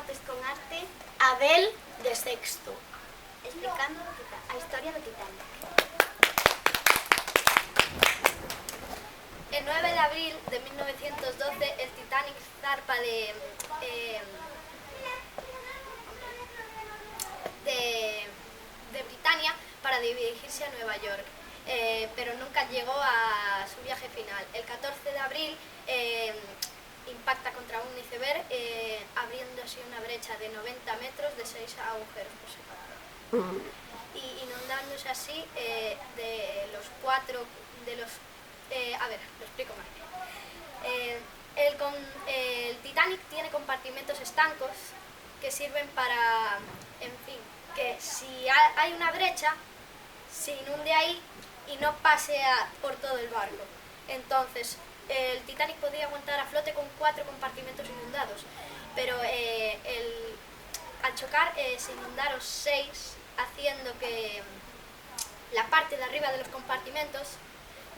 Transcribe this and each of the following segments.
Artes con Arte, Abel de Sexto, explicando a historia do Titanic. El 9 de abril de 1912 el Titanic zarpa de Britania para dirigirse a Nueva York, pero nunca llegó a su viaje final. El 14 de abril impacta contra un iceberg, abriendo así una brecha de 90 metros de 6 agujeros por separado. Y inundándose así a ver, lo explico mal. El Titanic tiene compartimentos estancos que sirven para, en fin, que si hay una brecha, se inunde ahí y no pase por todo el barco. Entonces, el Titanic podía aguantar a flote con 4 compartimentos inundados, pero al chocar se inundaron 6, haciendo que la parte de arriba de los compartimentos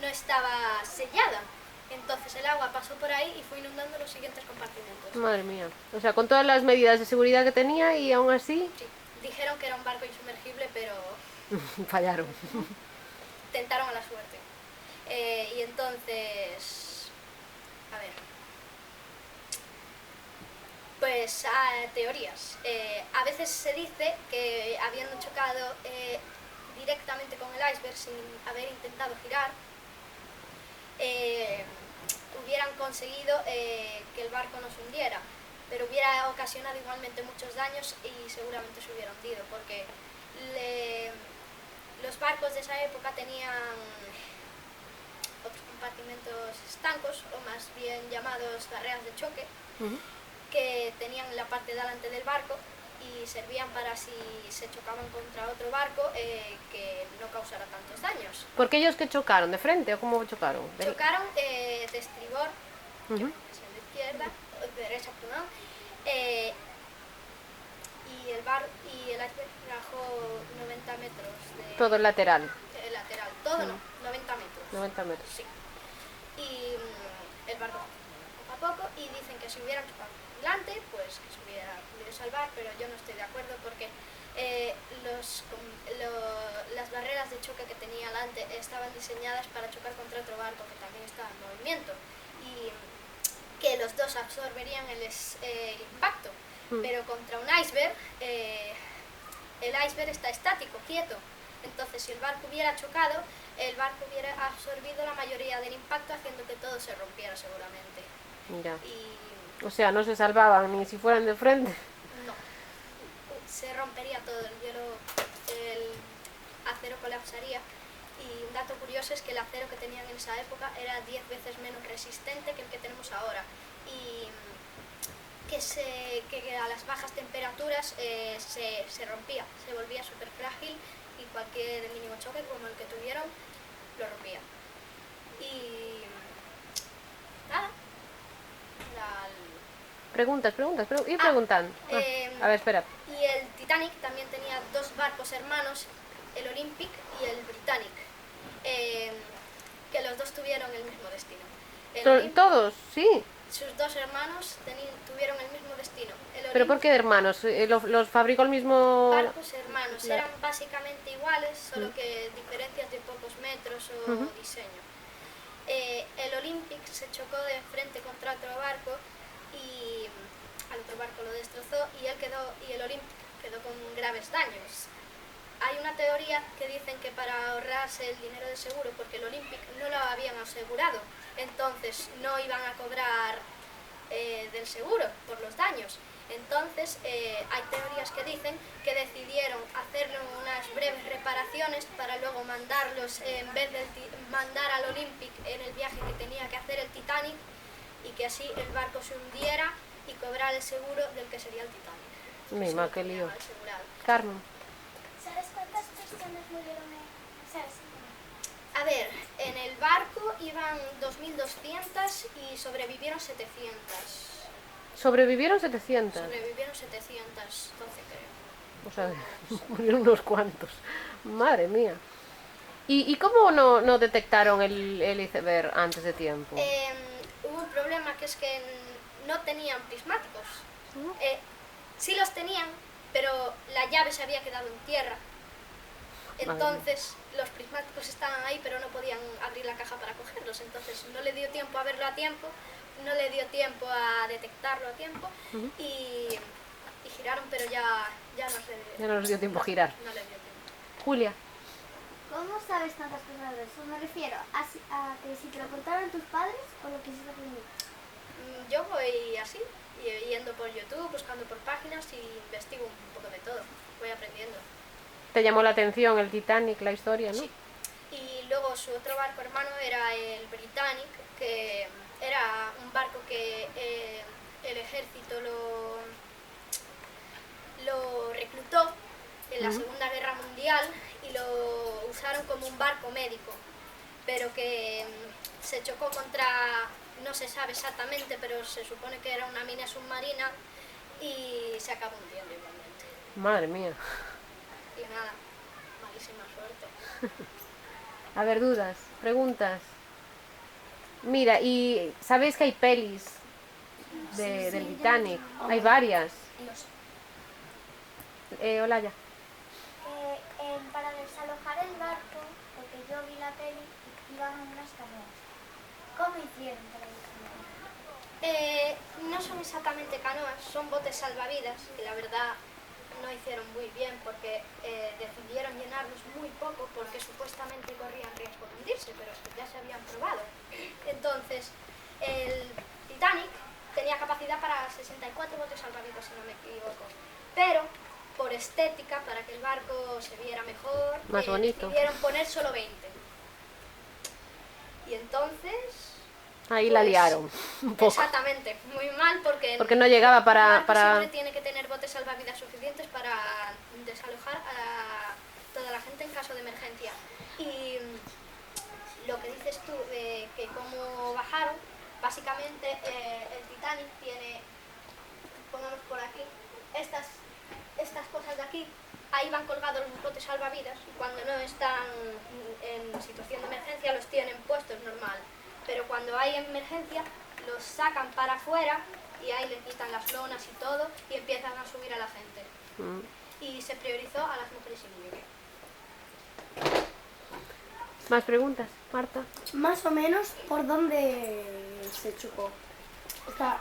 no estaba sellada. Entonces el agua pasó por ahí y fue inundando los siguientes compartimentos. Madre mía. O sea, con todas las medidas de seguridad que tenía y aún así... Sí. Dijeron que era un barco insumergible, pero... fallaron. Tentaron a la suerte. Y entonces... A ver... Pues teorías. A veces se dice que habiendo chocado directamente con el iceberg sin haber intentado girar, hubieran conseguido que el barco no se hundiera, pero hubiera ocasionado igualmente muchos daños y seguramente se hubiera hundido, porque los barcos de esa época tenían otros compartimentos estancos, o más bien llamados barreras de choque, que tenían la parte delante del barco y servían para si se chocaban contra otro barco que no causara tantos daños. ¿Por qué ellos que chocaron? ¿De frente o cómo chocaron? Chocaron de estribor, que es de izquierda, de derecha, perdón, y el iceberg bajó 90 metros de... Todo el lateral. lateral, todo no, 90 metros. 90 metros. Sí. Y el barco poco a poco, y dicen que si hubieran chocado delante, pues que se hubiera podido salvar, pero yo no estoy de acuerdo porque las barreras de choque que tenía delante estaban diseñadas para chocar contra otro barco que también estaba en movimiento y que los dos absorberían el impacto, pero contra un iceberg, el iceberg está estático, quieto. Entonces, si el barco hubiera chocado, el barco hubiera absorbido la mayoría del impacto, haciendo que todo se rompiera seguramente. Ya. Y O sea, no se salvaban ni si fueran de frente. no, se rompería todo, el acero colapsaría. Y un dato curioso es que el acero que tenían en esa época era 10 veces menos resistente que el que tenemos ahora. Y que a las bajas temperaturas se rompía, se volvía súper frágil y cualquier mínimo choque como el que tuvieron lo rompía. Y nada. Preguntas, ir preguntando. A ver, espera. Y el Titanic también tenía 2 barcos hermanos, el Olympic y el Britannic, que los dos tuvieron el mismo destino. ¿Todos? Sí. Sus 2 hermanos tuvieron el mismo destino. ¿Pero por qué de hermanos? ¿Los fabricó el mismo...? Barcos hermanos, eran básicamente iguales, solo que diferencias de pocos metros o diseño. El Olympic se chocó de frente contra otro barco y al otro barco lo destrozó y el Olympic quedó con graves daños. Hay una teoría que dicen que para ahorrarse el dinero de seguro, porque el Olympic no lo habían asegurado, entonces no iban a cobrar del seguro por los daños. Entonces hay teorías que dicen que decidieron hacerle unas breves reparaciones para luego mandarlos, en vez de mandar al Olympic en el viaje que tenía que hacer el Titanic, y que así el barco se hundiera y cobrar el seguro del que sería el Titanic. Mima, qué lío. Carmen. ¿Sabes cuántas personas murieron ¿Sabes? A ver, en el barco iban 2.200 y sobrevivieron 700. ¿Sobrevivieron 700? Sobrevivieron 712, creo. O sea, murieron unos cuantos. Madre mía. ¿Y cómo no detectaron el iceberg antes de tiempo? Hubo un problema, que es que no tenían prismáticos. Sí los tenían, pero la llave se había quedado en tierra. Entonces los prismáticos estaban ahí, pero no podían abrir la caja para cogerlos. Entonces no le dio tiempo a verlo a tiempo, no le dio tiempo a detectarlo a tiempo y giraron, pero ya no les dio tiempo a girar. No le dio tiempo. Julia. ¿Cómo sabes tantas cosas de eso? Me refiero a que si te lo contaron tus padres o lo quisiste aprender. Yo voy así, yendo por YouTube, buscando por páginas y investigo un poco de todo. Voy aprendiendo. ¿Te llamó la atención el Titanic, la historia, no? Sí. Y luego su otro barco hermano era el Britannic, que era un barco que el ejército lo reclutó en la Segunda Guerra Mundial y lo usaron como un barco médico, pero que se chocó contra, no se sabe exactamente, pero se supone que era una mina submarina y se acabó hundiendo igualmente. Madre mía. Y nada, malísima suerte. A ver, dudas, preguntas. Mira, y ¿sabéis que hay pelis del Titanic? Hay varias. Olaya. Para desalojar el barco, porque yo vi la peli, iban a unas canoas. ¿Cómo hicieron para desalojar? No son exactamente canoas, son botes salvavidas, que la verdad no hicieron muy bien porque decidieron llenarlos muy poco porque supuestamente corrían riesgo de hundirse, pero ya se habían probado. Entonces, el Titanic tenía capacidad para 64 botes salvavidas, si no me equivoco, pero por estética, para que el barco se viera mejor, más bonito, decidieron poner solo 20. Y entonces... ahí la liaron un poco. Exactamente, muy mal porque no llegaba para... siempre tiene que tener botes salvavidas suficientes para desalojar a toda la gente en caso de emergencia. Y lo que dices tú de que cómo bajaron, básicamente el Titanic tiene, pongamos por aquí, estas cosas de aquí, ahí van colgados los botes salvavidas y cuando no están en situación de emergencia los tienen puestos normal. Pero cuando hay emergencia, los sacan para afuera y ahí le quitan las lonas y todo y empiezan a subir a la gente. Y se priorizó a las mujeres y niños. ¿Más preguntas, Marta? Más o menos, ¿por dónde se chocó? O sea,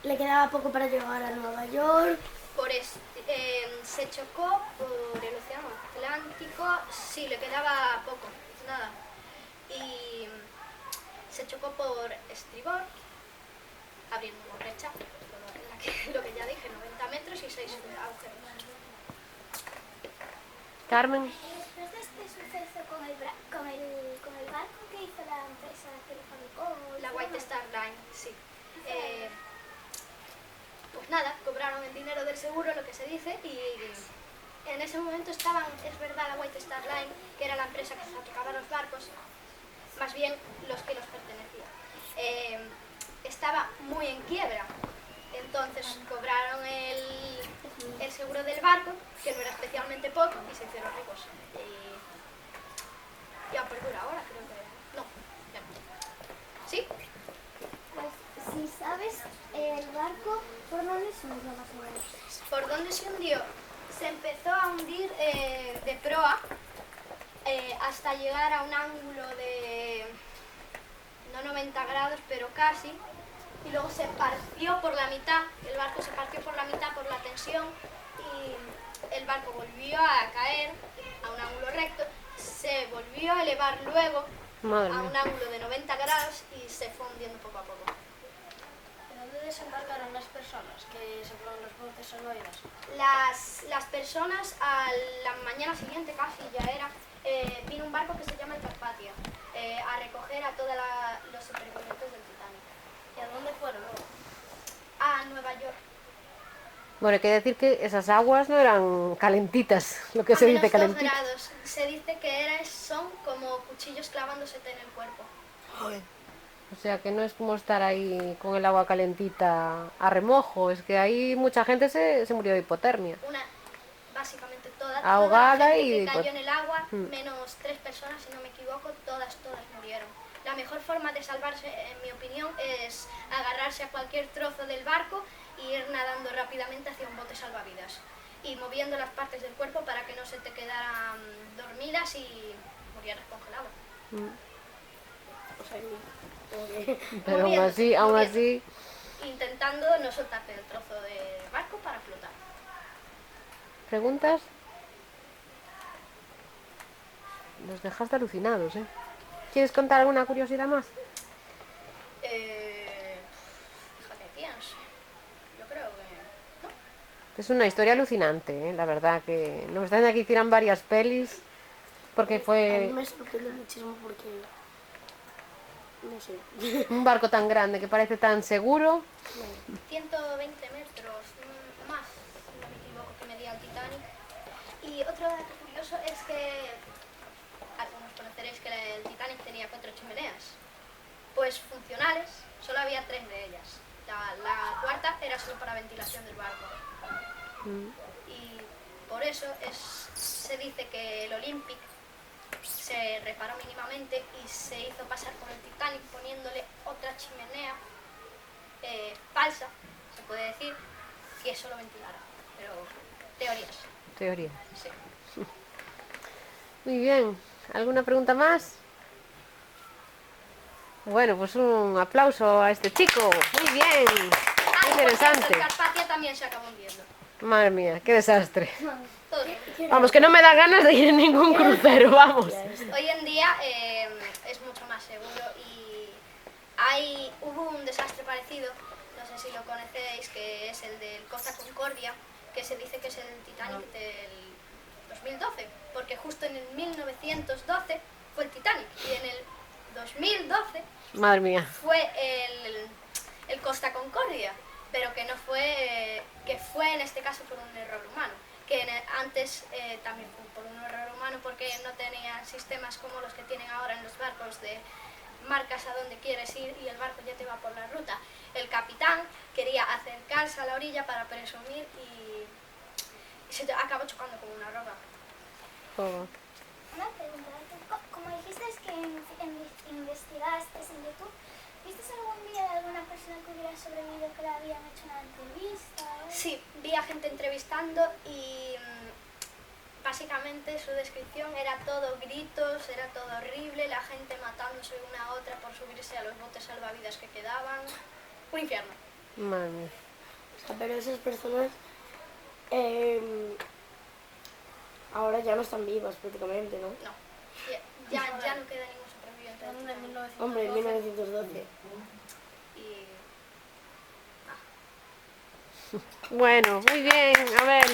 ¿le quedaba poco para llegar a Nueva York? Se chocó por el Océano Atlántico, sí, le quedaba poco, nada. Y se chocó por estribor, abriendo una brecha, lo que ya dije, 90 metros y 6 agujeros. Carmen. Después de este suceso con el barco que hizo la empresa que lo fabricó, La White Star Line, sí. Pues nada, cobraron el dinero del seguro, lo que se dice, y en ese momento estaban, es verdad, la White Star Line, que era la empresa que fabricaba los barcos, más bien los que los pertenecían, estaba muy en quiebra. Entonces cobraron el seguro del barco, que no era especialmente poco, y se hicieron ricos. Y a perdura ahora, creo que... No, ya no. ¿Sí? Pues si sabes, el barco, ¿por dónde se hundió más o menos? ¿Por dónde se hundió? Se empezó a hundir de proa hasta llegar a un ángulo de no 90 grados, pero casi, y luego se partió por la mitad, el barco se partió por la mitad por la tensión y el barco volvió a caer a un ángulo recto, se volvió a elevar luego a un ángulo de 90 grados y se fue hundiendo poco a poco. ¿Dónde desembarcaron las personas que se fueron los botes salvavidas? Las personas a la mañana siguiente casi ya era, vino un barco que se llama el Carpathia a recoger a todos los supervivientes del Titanic. ¿Y a dónde fueron? A Nueva York. Bueno, hay que decir que esas aguas no eran calentitas, lo que A se menos dice 2 calentitas. grados. Se dice que son como cuchillos clavándose en el cuerpo. O sea que no es como estar ahí con el agua calentita a remojo, es que ahí mucha gente se murió de hipotermia. Básicamente Ahogada toda la gente y que cayó en el agua, menos 3 personas, si no me equivoco, todas murieron. la mejor forma de salvarse, en mi opinión, es agarrarse a cualquier trozo del barco y ir nadando rápidamente hacia un bote salvavidas y moviendo las partes del cuerpo para que no se te quedaran dormidas y murieras congelado. O sea, Pero Moviéndote, aún moviéndote. así, Intentando no soltarte del trozo de barco para flotar. ¿preguntas? Nos dejaste alucinados, ¿eh? ¿Quieres contar alguna curiosidad más? Déjame pienso. Yo creo que... ¿no? Es una historia alucinante, ¿eh? La verdad que nos están aquí tiran varias pelis porque a mí fue me sorprende muchísimo porque, no sé, un barco tan grande que parece tan seguro. 120 metros más, si no me equivoco, que medía el Titanic. Y otro dato curioso es que algunos conoceréis que el Titanic tenía 4 chimeneas. Pues funcionales, solo había 3 de ellas. La cuarta era solo para ventilación del barco. Y por eso se dice que el Olympic se reparó mínimamente y se hizo pasar por el Titanic poniéndole otra chimenea falsa, se puede decir, que solo ventilara. Pero teorías. Teoría. Sí. Muy bien. ¿Alguna pregunta más? Bueno, pues un aplauso a este chico. Muy bien. Muy interesante. El Carpathia también se acabó hundiendo. Madre mía, qué desastre. Todo. Vamos, que no me da ganas de ir en ningún crucero, vamos. Hoy en día es mucho más seguro y hubo un desastre parecido, no sé si lo conocéis, que es el del Costa Concordia, que se dice que es el Titanic del 2012, porque justo en el 1912 fue el Titanic y en el 2012 Madre mía. fue el Costa Concordia, pero que no fue, que fue en este caso por un error humano, que antes también fue por un error humano porque no tenían sistemas como los que tienen ahora en los barcos de marcas a dónde quieres ir y el barco ya te va por la ruta. El capitán quería acercarse a la orilla para presumir y se acabó chocando con una roca. Oh. Una pregunta, como dijiste que investigaste en YouTube, ¿viste algún vídeo de alguna persona que hubiera sobrevivido que le habían hecho una entrevista? Sí, vi a gente entrevistando y básicamente su descripción era todo gritos, era todo horrible, la gente matándose una a otra por subirse a los botes salvavidas que quedaban. Un infierno. Madre mía. pero esas personas ahora ya no están vivas prácticamente, ¿no? No, ya no queda ningún superviviente del Titanic. Hombre, en 1912. Y Bueno, muy bien. A ver.